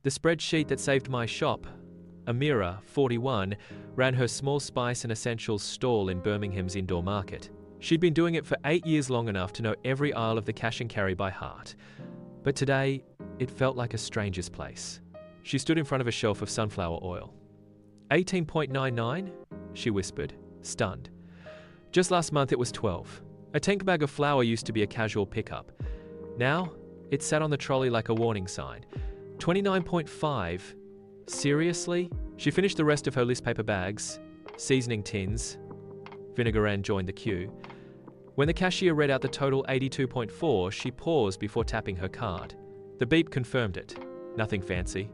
The spreadsheet that saved my shop. Amira, 41, ran her small spice and essentials stall in Birmingham's indoor market. She'd been doing it for 8 years, long enough to know every aisle of the cash and carry by heart. But today, it felt like a stranger's place. She stood in front of a shelf of sunflower oil. 18.99? She whispered, stunned. Just last month it was 12. A tank bag of flour used to be a casual pickup. Now, it sat on the trolley like a warning sign. 29.5. Seriously? She finished the rest of her list paper bags, seasoning tins. Vinegar Ann joined the queue. When the cashier read out the total 82.4, she paused before tapping her card. The beep confirmed it. Nothing fancy,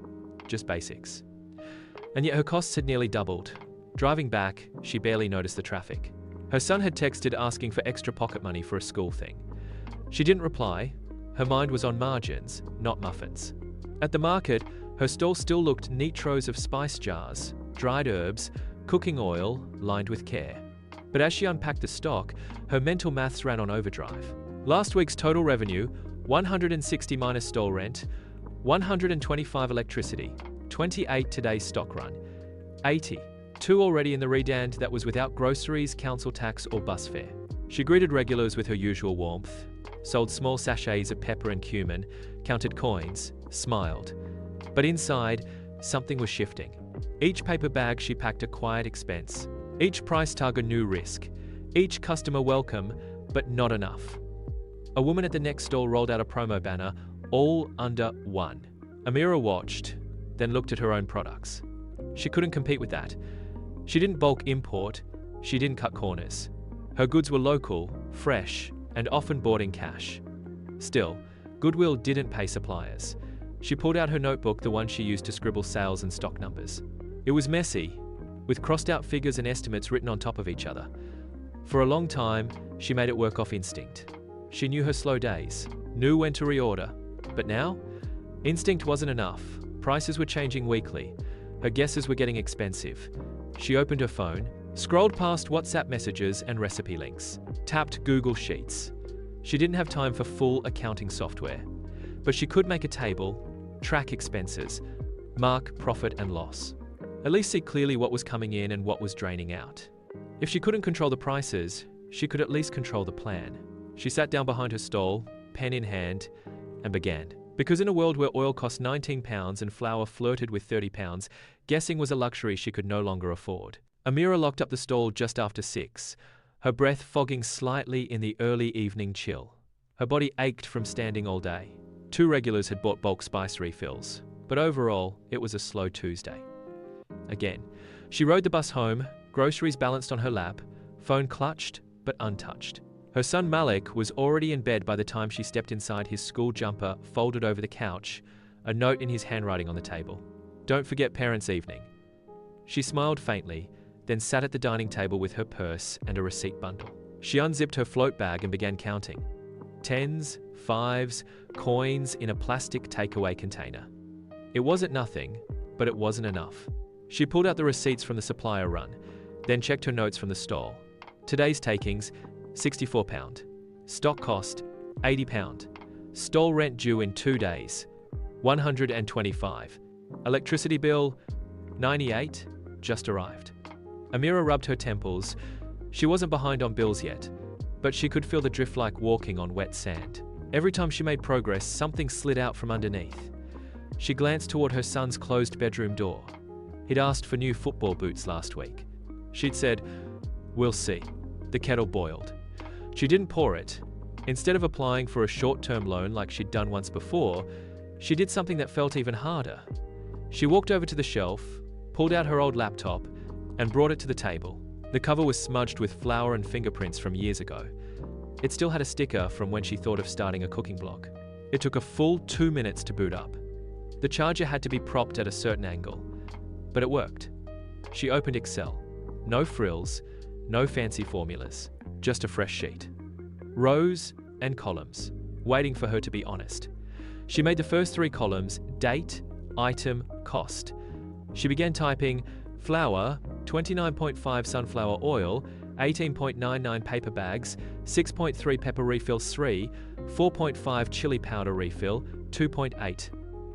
just basics. And yet her costs had nearly doubled. Driving back, she barely noticed the traffic. Her son had texted asking for extra pocket money for a school thing. She didn't reply. Her mind was on margins, not muffins. At the market, her stall still looked neat rows of spice jars, dried herbs, cooking oil, lined with care. But as she unpacked the stock, her mental maths ran on overdrive. Last week's total revenue, 160 minus stall rent, 125 electricity, 28 today's stock run, 80, 2 already in the redand that was without groceries, council tax or bus fare. She greeted regulars with her usual warmth, sold small sachets of pepper and cumin, counted coins, smiled. But inside, something was shifting. Each paper bag she packed a quiet expense. Each price tag a new risk. Each customer welcome, but not enough. A woman at the next stall rolled out a promo banner, all under one. Amira watched, then looked at her own products. She couldn't compete with that. She didn't bulk import, she didn't cut corners. Her goods were local, fresh, and often bought in cash. Still, Goodwill didn't pay suppliers. She pulled out her notebook, the one she used to scribble sales and stock numbers. It was messy, with crossed-out figures and estimates written on top of each other. For a long time, she made it work off instinct. She knew her slow days, knew when to reorder. But now, instinct wasn't enough. Prices were changing weekly. Her guesses were getting expensive. She opened her phone, scrolled past WhatsApp messages and recipe links, tapped Google Sheets. She didn't have time for full accounting software, but she could make a table, track expenses, mark profit and loss. At least see clearly what was coming in and what was draining out. If she couldn't control the prices, she could at least control the plan. She sat down behind her stall, pen in hand, and began. Because in a world where oil cost £19 and flour flirted with £30, guessing was a luxury she could no longer afford. Amira locked up the stall just after 6, her breath fogging slightly in the early evening chill. Her body ached from standing all day. 2 regulars had bought bulk spice refills, but overall, it was a slow Tuesday. Again, she rode the bus home, groceries balanced on her lap, phone clutched but untouched. Her son Malik was already in bed by the time she stepped inside, his school jumper folded over the couch, a note in his handwriting on the table. "Don't forget parents' evening." She smiled faintly, then sat at the dining table with her purse and a receipt bundle. She unzipped her float bag and began counting. 10s, 5s, coins in a plastic takeaway container. It wasn't nothing, but it wasn't enough. She pulled out the receipts from the supplier run, then checked her notes from the stall. Today's takings, £64. Stock cost, £80. Stall rent due in 2 days, £125. Electricity bill, £98, just arrived. Amira rubbed her temples. She wasn't behind on bills yet, but she could feel the drift like walking on wet sand. Every time she made progress, something slid out from underneath. She glanced toward her son's closed bedroom door. He'd asked for new football boots last week. She'd said, "We'll see." The kettle boiled. She didn't pour it. Instead of applying for a short-term loan like she'd done once before, she did something that felt even harder. She walked over to the shelf, pulled out her old laptop, and brought it to the table. The cover was smudged with flour and fingerprints from years ago. It still had a sticker from when she thought of starting a cooking blog. It took a full 2 minutes to boot up. The charger had to be propped at a certain angle, but it worked. She opened Excel. No frills, no fancy formulas, just a fresh sheet. Rows and columns, waiting for her to be honest. She made the first 3 columns date, item, cost. She began typing flour, 29.5 sunflower oil, 18.99 paper bags, 6.3 pepper refills 3, 4.5 chili powder refill, 2.8.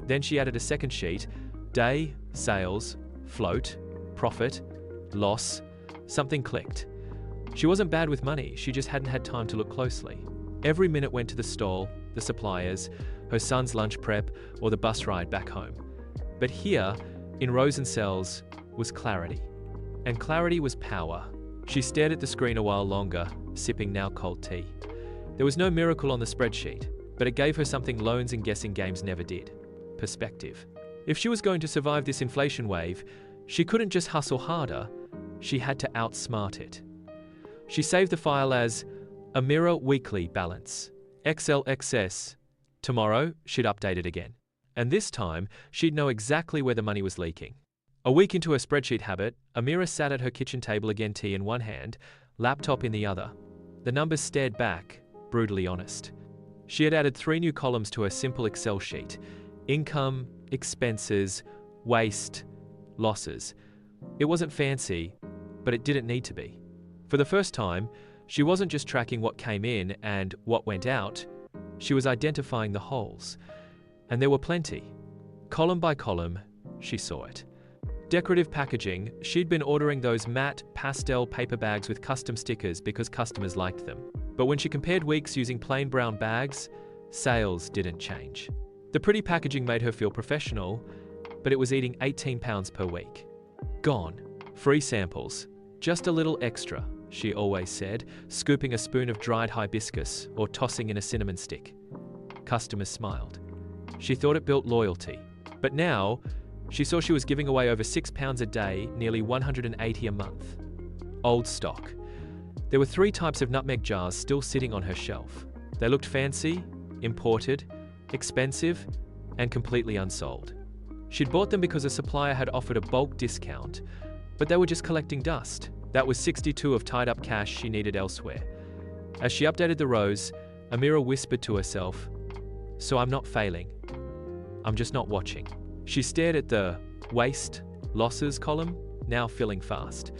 Then she added a second sheet: day, sales, float, profit, loss. Something clicked. She wasn't bad with money, she just hadn't had time to look closely. Every minute went to the stall, the suppliers, her son's lunch prep, or the bus ride back home. But here, in rows and cells, was clarity. And clarity was power. She stared at the screen a while longer, sipping now cold tea. There was no miracle on the spreadsheet, but it gave her something loans and guessing games never did: perspective. If she was going to survive this inflation wave, she couldn't just hustle harder, she had to outsmart it. She saved the file as Amira Weekly Balance, XLXS. Tomorrow, she'd update it again. And this time, she'd know exactly where the money was leaking. A week into her spreadsheet habit, Amira sat at her kitchen table again, tea in one hand, laptop in the other. The numbers stared back, brutally honest. She had added 3 new columns to her simple Excel sheet: income, expenses, waste, losses. It wasn't fancy, but it didn't need to be. For the first time, she wasn't just tracking what came in and what went out, she was identifying the holes. And there were plenty. Column by column, she saw it. Decorative packaging: she'd been ordering those matte, pastel paper bags with custom stickers because customers liked them. But when she compared weeks using plain brown bags, sales didn't change. The pretty packaging made her feel professional, but it was eating £18 per week. Gone. Free samples. Just a little extra, she always said, scooping a spoon of dried hibiscus or tossing in a cinnamon stick. Customers smiled. She thought it built loyalty. But now, she saw she was giving away over £6 a day, nearly $180 a month. Old stock. There were 3 types of nutmeg jars still sitting on her shelf. They looked fancy, imported, expensive, and completely unsold. She'd bought them because a supplier had offered a bulk discount, but they were just collecting dust. That was 62 of tied-up cash she needed elsewhere. As she updated the rows, Amira whispered to herself, "So I'm not failing. I'm just not watching." She stared at the waste, losses column, now filling fast.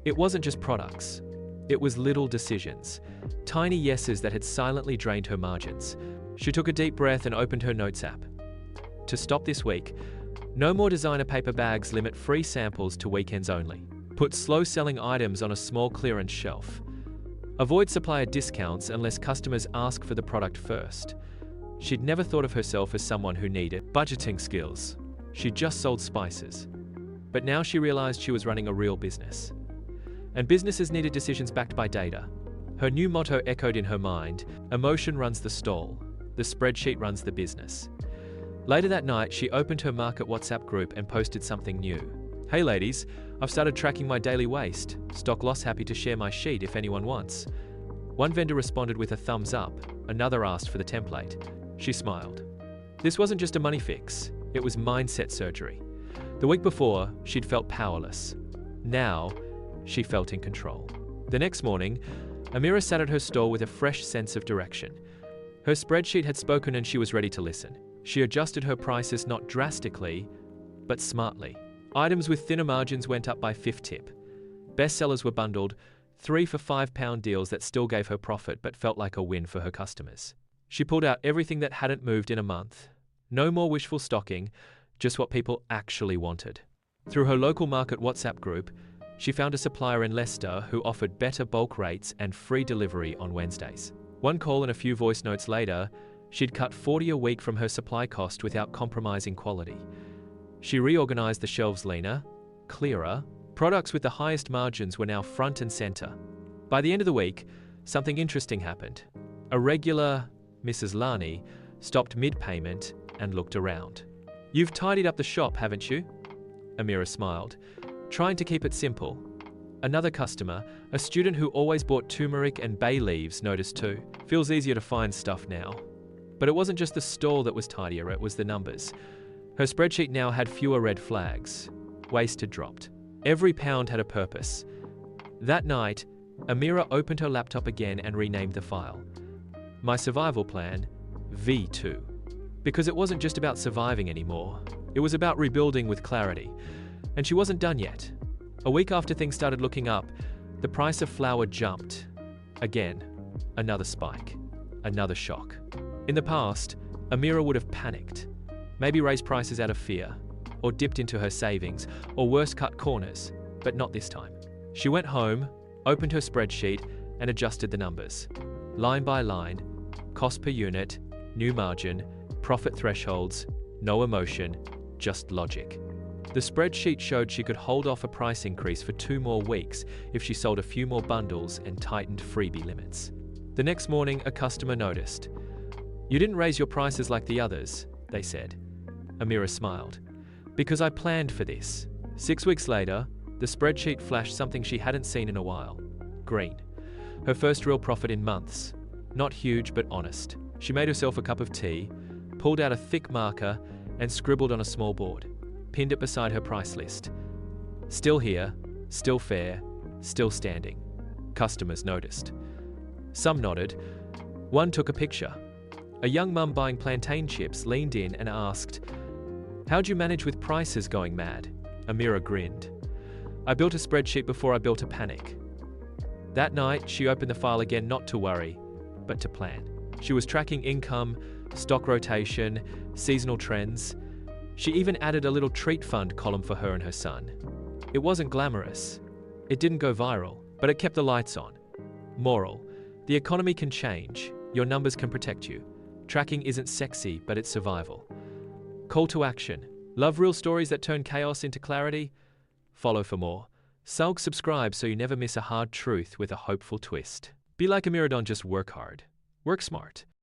It wasn't just products. It was little decisions, tiny yeses that had silently drained her margins. She took a deep breath and opened her notes app. To stop this week, no more designer paper bags, limit free samples to weekends only. Put slow-selling items on a small clearance shelf. Avoid supplier discounts unless customers ask for the product first. She'd never thought of herself as someone who needed budgeting skills. She just sold spices. But now she realized she was running a real business. And businesses needed decisions backed by data. Her new motto echoed in her mind: emotion runs the stall, the spreadsheet runs the business. Later that night, she opened her market WhatsApp group and posted something new. "Hey ladies, I've started tracking my daily waste. Stock loss, happy to share my sheet if anyone wants." One vendor responded with a thumbs up, another asked for the template. She smiled. This wasn't just a money fix, it was mindset surgery. The week before, she'd felt powerless. Now, she felt in control. The next morning, Amira sat at her stall with a fresh sense of direction. Her spreadsheet had spoken and she was ready to listen. She adjusted her prices not drastically, but smartly. Items with thinner margins went up by 5th tip. Bestsellers were bundled, 3 for £5 deals that still gave her profit but felt like a win for her customers. She pulled out everything that hadn't moved in a month. No more wishful stocking, just what people actually wanted. Through her local market WhatsApp group, she found a supplier in Leicester who offered better bulk rates and free delivery on Wednesdays. One call and a few voice notes later, she'd cut $40 a week from her supply cost without compromising quality. She reorganized the shelves leaner, clearer. Products with the highest margins were now front and center. By the end of the week, something interesting happened. A regular Mrs. Lani stopped mid-payment and looked around. "You've tidied up the shop, haven't you?" Amira smiled, trying to keep it simple. Another customer, a student who always bought turmeric and bay leaves, noticed too. "Feels easier to find stuff now." But it wasn't just the stall that was tidier, it was the numbers. Her spreadsheet now had fewer red flags. Waste had dropped. Every pound had a purpose. That night, Amira opened her laptop again and renamed the file. My survival plan, V2. Because it wasn't just about surviving anymore. It was about rebuilding with clarity. And she wasn't done yet. A week after things started looking up, the price of flour jumped. Again, another spike. Another shock. In the past, Amira would have panicked. Maybe raised prices out of fear, or dipped into her savings, or worse, cut corners, but not this time. She went home, opened her spreadsheet, and adjusted the numbers. Line by line, cost per unit, new margin, profit thresholds, no emotion, just logic. The spreadsheet showed she could hold off a price increase for 2 more weeks if she sold a few more bundles and tightened freebie limits. The next morning, a customer noticed. "You didn't raise your prices like the others," they said. Amira smiled. "Because I planned for this." 6 weeks later, the spreadsheet flashed something she hadn't seen in a while. Green. Her first real profit in months. Not huge, but honest. She made herself a cup of tea, pulled out a thick marker, and scribbled on a small board. Pinned it beside her price list. Still here, still fair, still standing. Customers noticed. Some nodded. One took a picture. A young mum buying plantain chips leaned in and asked, "How'd you manage with prices going mad?" Amira grinned. "I built a spreadsheet before I built a panic." That night, she opened the file again not to worry, but to plan. She was tracking income, stock rotation, seasonal trends. She even added a little treat fund column for her and her son. It wasn't glamorous. It didn't go viral, but it kept the lights on. Moral: the economy can change. Your numbers can protect you. Tracking isn't sexy, but it's survival. Call to action. Love real stories that turn chaos into clarity? Follow for more. Subscribe so you never miss a hard truth with a hopeful twist. Be like Amira, don't just work hard. Work smart.